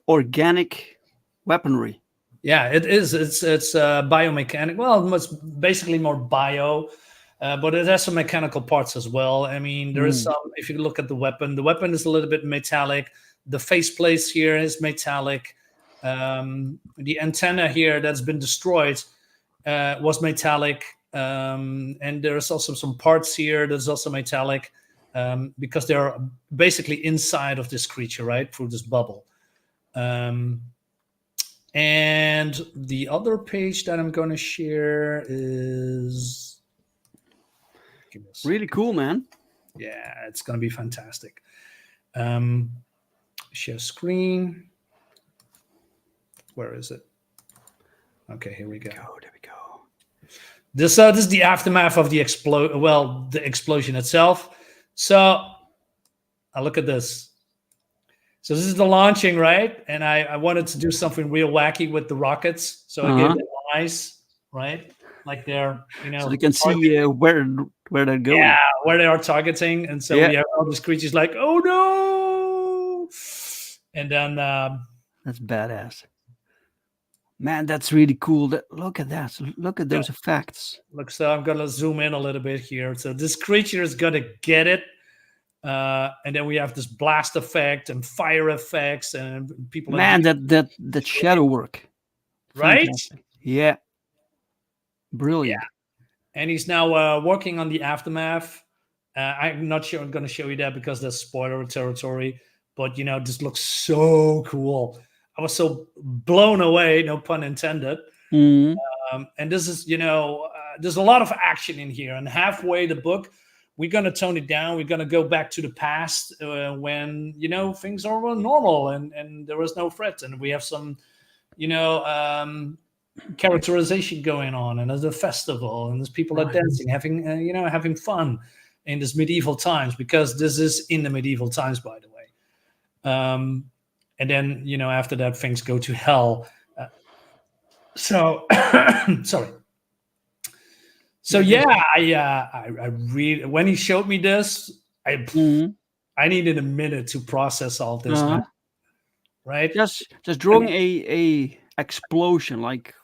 organic weaponry. Yeah, it is. It's biomechanic. Well, it's basically more bio, but it has some mechanical parts as well. I mean, there is some. If you look at the weapon is a little bit metallic. The faceplates here is metallic. The antenna here that's been destroyed was metallic, and there's also some parts here that's also metallic, because they're basically inside of this creature, right, through this bubble. And the other page that I'm going to share is really cool, man. Yeah, it's going to be fantastic. Share screen. Where is it? Okay, here we go. There we go. This is the aftermath of the explosion itself. So I look at this. So this is the launching, right? And I wanted to do something real wacky with the rockets. So I gave them eyes, right? like they're, so they can see where they're going. Yeah, where they are targeting, and so we have all these creatures like, oh no, and then that's badass. Man, that's really cool. Look at that. Look at those effects. Look, so I'm gonna zoom in a little bit here. So this creature is gonna get it, and then we have this blast effect and fire effects, and people. Man, that shadow work, right? Fantastic. Yeah, brilliant. Yeah. And he's now working on the aftermath. I'm not sure I'm going to show you that because that's spoiler territory. But this looks so cool. I was so blown away, no pun intended. Mm-hmm. And this is, there's a lot of action in here. And halfway the book, we're going to tone it down. We're going to go back to the past when, things are normal and there was no threat. And we have some, characterization going on, and there's a festival, and there's people are dancing, having fun in this medieval times, because this is in the medieval times, by the way. And then after that things go to hell. So sorry. So yeah, I really, when he showed me this, I needed a minute to process all this. Right? Just drawing a explosion, like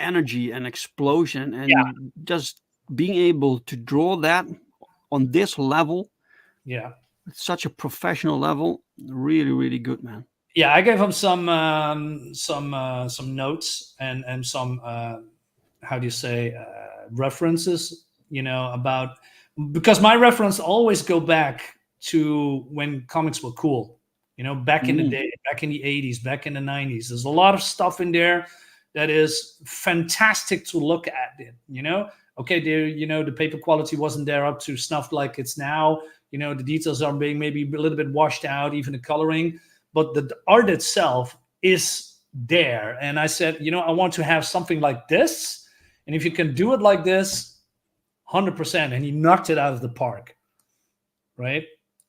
energy and explosion, and just being able to draw that on this level, such a professional level, really, really good, man. Yeah, I gave him some notes and some how do you say references, about, because my reference always go back to when comics were cool, back in the day, back in the 80s, back in the 90s. There's a lot of stuff in there that is fantastic to look at it, Okay, the paper quality wasn't there up to snuff like it's now. The details are being maybe a little bit washed out, even the coloring, but the art itself is there. And I said, I want to have something like this. And if you can do it like this, 100%. And he knocked it out of the park, right?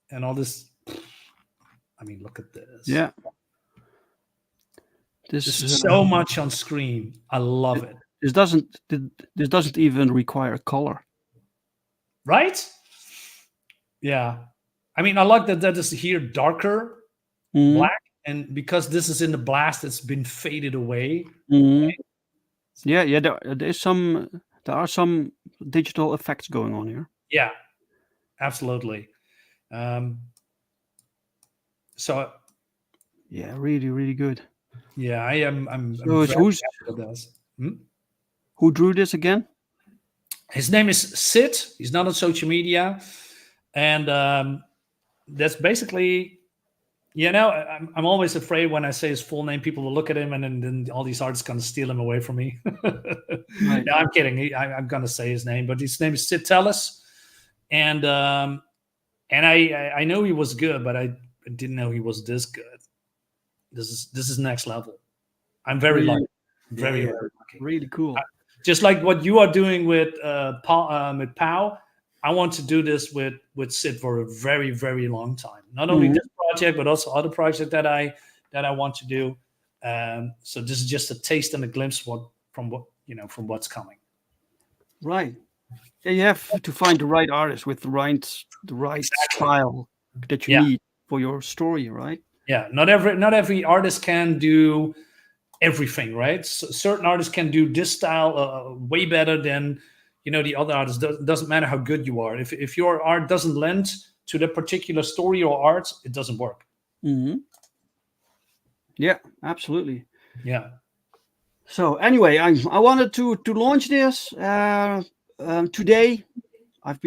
And all this, I mean, look at this. Yeah. This is so much on screen. I love it. This doesn't even require color. Right? Yeah. I mean, I like that is here darker, black, and because this is in the blast, it's been faded away. Right? Yeah. There are some digital effects going on here. Yeah, absolutely. So yeah, really, really good. Yeah, I'm so who drew this again? His name is Sid. He's not on social media, and that's basically, I'm always afraid when I say his full name, people will look at him and then all these artists gonna steal him away from me. Right. No, I'm kidding. I'm gonna say his name, but his name is Sid Tellis, and I know he was good, but I didn't know he was this good. This is next level. I'm very lucky. Very lucky. Really cool. Just like what you are doing with Pau, I want to do this with Sid for a very, very long time. Not only this project, but also other projects that I want to do. So this is just a taste and a glimpse from what's coming. Right. Yeah, you have to find the right artist with the right style that you need for your story, right? Yeah. Not every artist can do everything, right? So certain artists can do this style way better than the other artists. Doesn't matter how good you are. If your art doesn't lend to the particular story or art, it doesn't work. Yeah, absolutely. Yeah. So anyway, I wanted to launch this today. I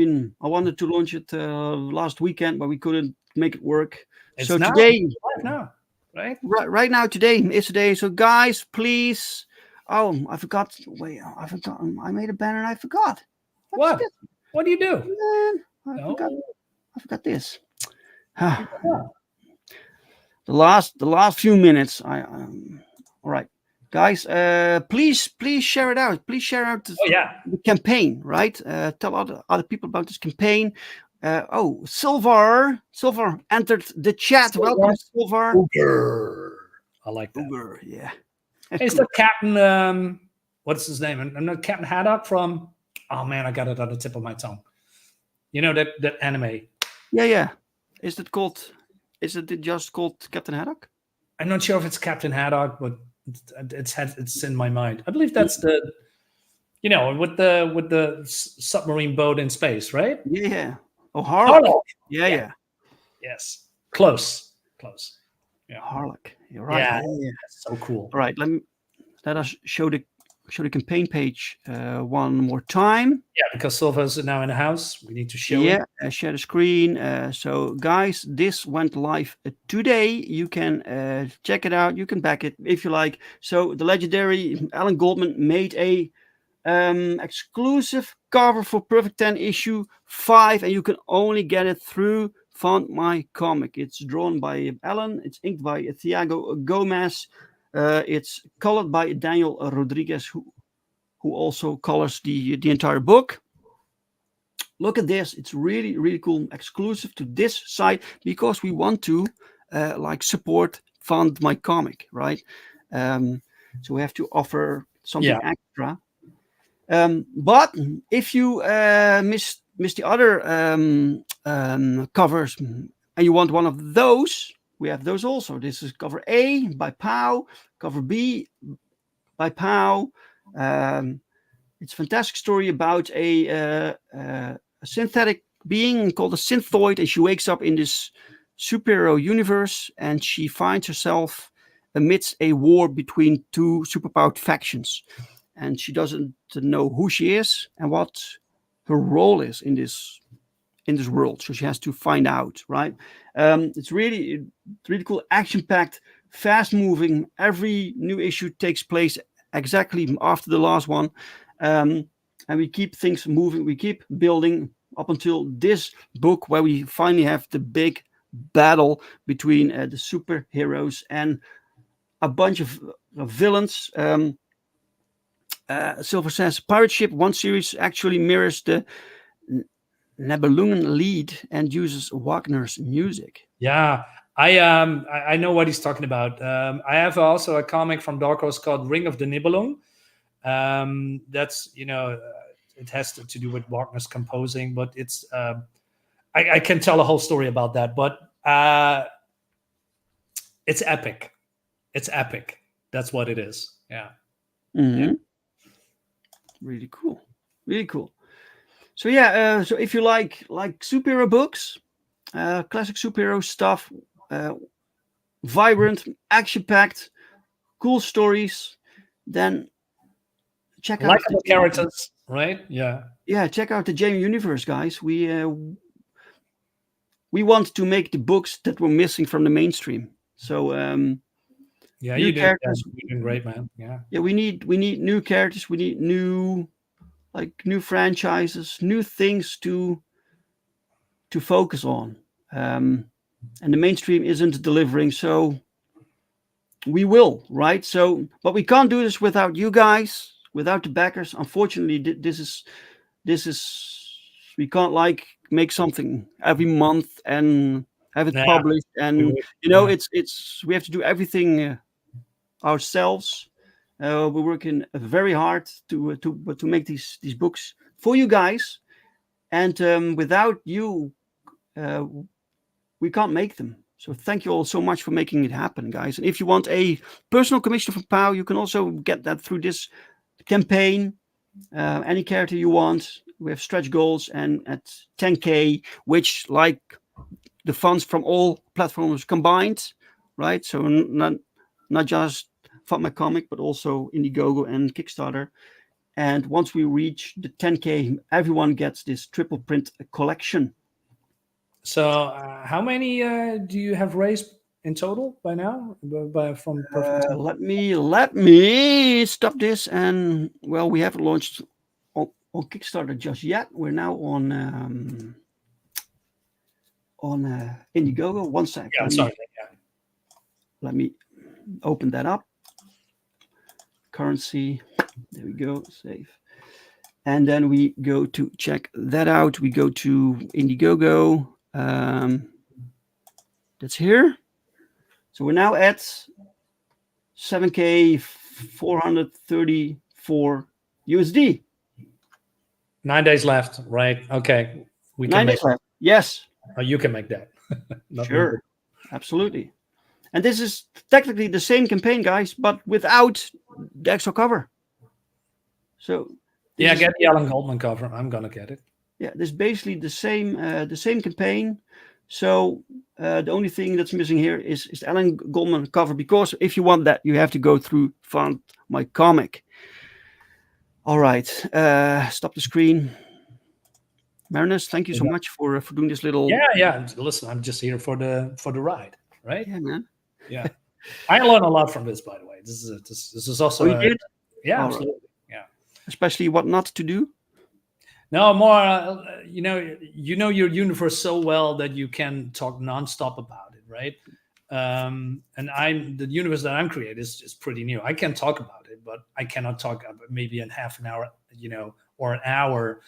wanted to launch it last weekend, but we couldn't make it work. It's so now, today, right? Right now, today is the day. So guys, please. Oh, I forgot. Wait, I forgot. I made a banner and I forgot. What? What do you do? Man, I forgot this. The last few minutes. All right, guys. Please share it out. Please share out the campaign. Right. Tell other people about this campaign. Silver entered the chat. Welcome, Silver. Uber. I like that. Uber, yeah. Is that Captain what's his name? And not Captain Haddock from. Oh man, I got it on the tip of my tongue. You know that anime. Yeah. Is it just called Captain Haddock? I'm not sure if it's Captain Haddock, but it's in my mind. I believe that's the, with the submarine boat in space, right? Yeah. Oh, Harlock. Yeah. Yes, close. Yeah, Harlock. You're right. yeah, Yeah. so cool. All right. Let us show the campaign page one more time. Yeah, because Silva's now in the house, we need to show it. Yeah, share the screen. So, guys, this went live today. You can check it out. You can back it if you like. So, the legendary Allan Goldman made a exclusive cover for Perfect 10 issue 5, and you can only get it through FundMyComic. It's drawn by Allan. It's inked by Thiago Gomez. It's colored by Daniel Rodriguez, who also colors the entire book. Look at this. It's really, really cool. Exclusive to this site because we want to support FundMyComic, right? So we have to offer something extra. But if you miss the other covers and you want one of those, we have those also. This is cover A by Pau, cover B by Pau. It's a fantastic story about a synthetic being called a synthoid, and she wakes up in this superhero universe, and she finds herself amidst a war between two superpowered factions, and she doesn't know who she is and what her role is in this world. So she has to find out, right? It's really cool, action-packed, fast-moving. Every new issue takes place exactly after the last one. And we keep things moving. We keep building up until this book where we finally have the big battle between the superheroes and a bunch of villains. Silver says Pirate Ship 1 series actually mirrors the Nibelungen Lied and uses Wagner's music. Yeah, I know what he's talking about. I have also a comic from Dark Horse called Ring of the Nibelung. That's it has to do with Wagner's composing, but it's I can tell a whole story about that, but it's epic. It's epic. That's what it is. Yeah. Mm-hmm. Yeah. Really cool. So yeah, so if you like superhero books, classic superhero stuff, vibrant, action-packed, cool stories, then check out the characters, right? Yeah, check out the JM Universe, guys. We want to make the books that were missing from the mainstream. So new characters. You're doing great, man. Yeah, we need new characters. We need new franchises, new things to focus on. And the mainstream isn't delivering, so we will, right? So, but we can't do this without you guys. Without the backers, unfortunately, this is we can't make something every month and have it published, and it's we have to do everything ourselves. We're working very hard to make these books for you guys, and without you, we can't make them. So thank you all so much for making it happen, guys. And if you want a personal commission from Pau, you can also get that through this campaign. Any character you want. We have stretch goals, and at 10K, which like the funds from all platforms combined, right? So not just FundMyComic, but also Indiegogo and Kickstarter. And once we reach the 10K, everyone gets this triple print collection. So how many do you have raised in total by now? From let me stop this. And well, we haven't launched on Kickstarter just yet. We're now on Indiegogo. 1 sec. Yeah, sorry. Let me open that up. Currency. There we go. Save. And then we go to check that out. We go to Indiegogo. That's here. So we're now at 7K 434 4 USD. 9 days left, right? Okay, we 9 can make. days left. Yes, You can make that. Not me, sure, absolutely. And this is technically the same campaign, guys, but without the extra cover. So this Yeah, is- get the Allan Goldman cover. I'm gonna get it. yeah, this is basically the same campaign. So the only thing that's missing here is the Allan Goldman cover, because if you want that, you have to go through FundMyComic. All right, stop the screen. Marinus, thank you so much for doing this little. Yeah. Listen, I'm just here for the ride, right? Yeah, man. Yeah. I learned a lot from this, by the way. This is also. Oh, you did? Yeah, All absolutely. right. Yeah. Especially what not to do. No, more. You know your universe so well that you can talk nonstop about it, right? And the universe that I'm creating is pretty new. I can talk about it, but I cannot talk about maybe in half an hour, or an hour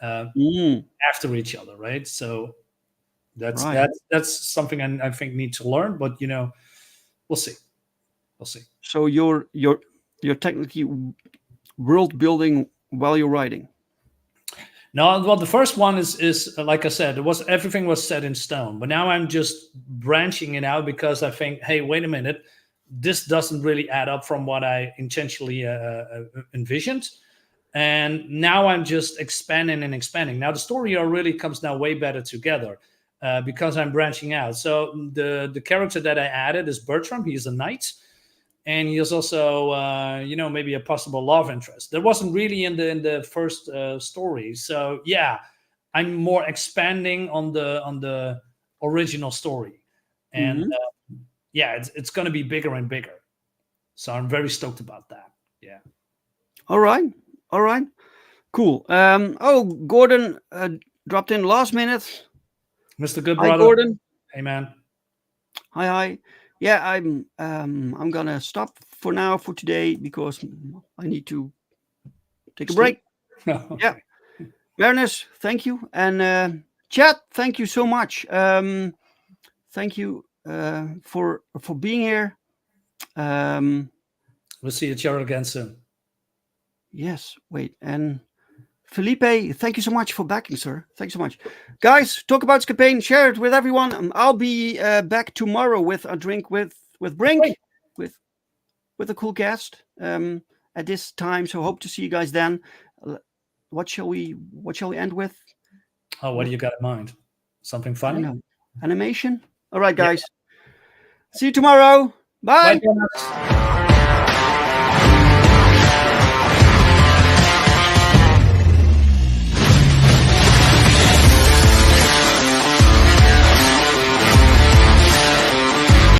after each other, right? So that's something I think need to learn, but we'll see. So you're technically world building while you're writing. No, well, the first one is like I said, everything was set in stone, but now I'm just branching it out because I think, hey, wait a minute, this doesn't really add up from what I intentionally envisioned, and now I'm just expanding and expanding. Now the story really comes now way better together because I'm branching out. So the character that I added is Bertram. He's a knight. And he is also, maybe a possible love interest. That wasn't really in the first story. So yeah, I'm more expanding on the original story, and it's going to be bigger and bigger. So I'm very stoked about that. Yeah. All right, cool. Gordon dropped in last minute. Mr. Good Hi, Brother. Gordon. Hey, man. Hi. Yeah, I'm gonna stop for now for today because I need to take a break. Okay. Yeah, Marinus, thank you, and Chad, thank you so much. Thank you for being here. We'll see each other again soon. Yes, wait, and Felipe, thank you so much for backing, sir. Thanks so much. Guys, talk about this campaign, share it with everyone. I'll be back tomorrow with a drink with Brink, with a cool guest at this time. So hope to see you guys then. What shall we end with? Oh, what do you got in mind? Something funny? I don't know. Animation? All right, guys. Yeah. See you tomorrow. Bye. Bye.